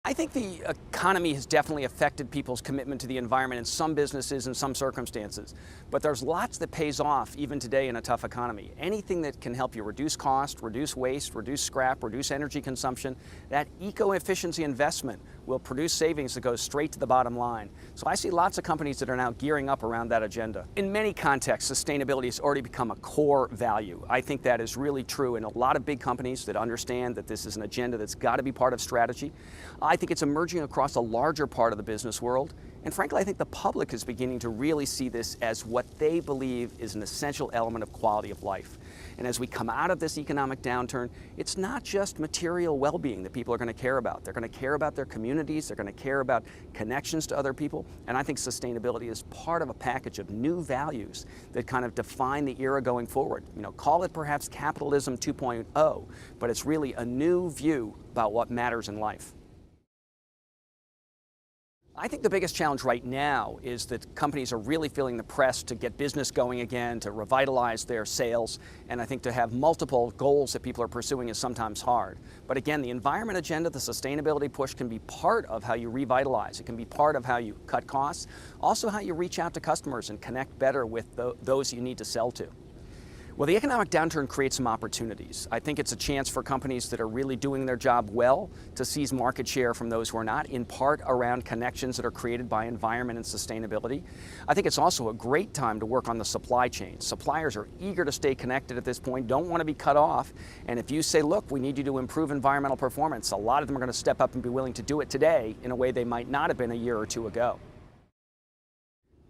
I think the economy has definitely affected people's commitment to the environment in some businesses and some circumstances. But there's lots that pays off even today in a tough economy. Anything that can help you reduce cost, reduce waste, reduce scrap, reduce energy consumption, that eco-efficiency investment will produce savings that go straight to the bottom line. So I see lots of companies that are now gearing up around that agenda. In many contexts, sustainability has already become a core value. I think that is really true in a lot of big companies that understand that this is an agenda that's got to be part of strategy. I think it's emerging across a larger part of the business world. And frankly, I think the public is beginning to really see this as what they believe is an essential element of quality of life. And as we come out of this economic downturn, it's not just material well-being that people are going to care about. They're going to care about their communities. They're going to care about connections to other people. And I think sustainability is part of a package of new values that kind of define the era going forward. You know, call it perhaps capitalism 2.0, but it's really a new view about what matters in life. I think the biggest challenge right now is that companies are really feeling the press to get business going again, to revitalize their sales, and I think to have multiple goals that people are pursuing is sometimes hard. But again, the environment agenda, the sustainability push can be part of how you revitalize. It can be part of how you cut costs, also how you reach out to customers and connect better with those you need to sell to. Well, the economic downturn creates some opportunities. I think it's a chance for companies that are really doing their job well to seize market share from those who are not, in part around connections that are created by environment and sustainability. I think it's also a great time to work on the supply chain. Suppliers are eager to stay connected at this point, don't want to be cut off. And if you say, look, we need you to improve environmental performance, a lot of them are going to step up and be willing to do it today in a way they might not have been a year or two ago.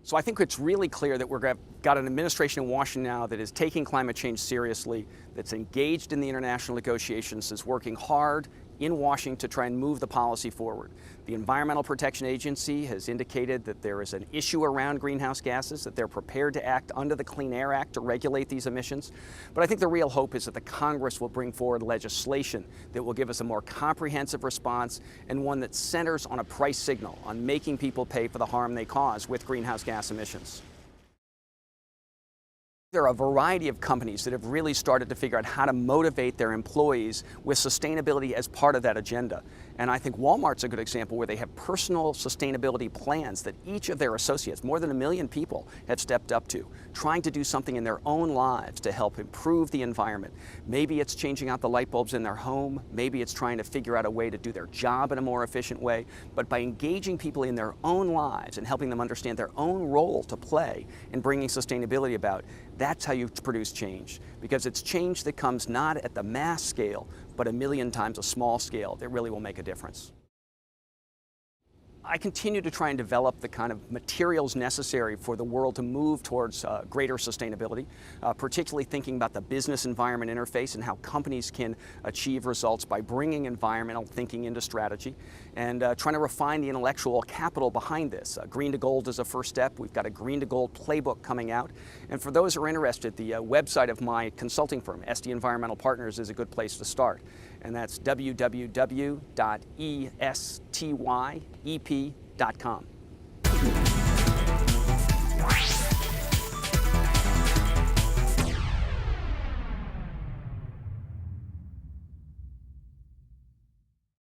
So I think it's really clear that we've got an administration in Washington now that is taking climate change seriously, that's engaged in the international negotiations, that's working hard in Washington to try and move the policy forward. The Environmental Protection Agency has indicated that there is an issue around greenhouse gases, that they're prepared to act under the Clean Air Act to regulate these emissions. But I think the real hope is that the Congress will bring forward legislation that will give us a more comprehensive response and one that centers on a price signal, on making people pay for the harm they cause with greenhouse gas emissions. There are a variety of companies that have really started to figure out how to motivate their employees with sustainability as part of that agenda. And I think Walmart's a good example where they have personal sustainability plans that each of their associates, more than 1 million people, have stepped up to, trying to do something in their own lives to help improve the environment. Maybe it's changing out the light bulbs in their home, maybe it's trying to figure out a way to do their job in a more efficient way, but by engaging people in their own lives and helping them understand their own role to play in bringing sustainability about, that's how you produce change, because it's change that comes not at the mass scale, but 1 million times a small scale that really will make a difference. I continue to try and develop the kind of materials necessary for the world to move towards greater sustainability, particularly thinking about the business environment interface and how companies can achieve results by bringing environmental thinking into strategy, and trying to refine the intellectual capital behind this. Green to Gold is a first step. We've got a Green to Gold playbook coming out. And for those who are interested, the website of my consulting firm, Esty Environmental Partners, is a good place to start. And that's www.estyep.com.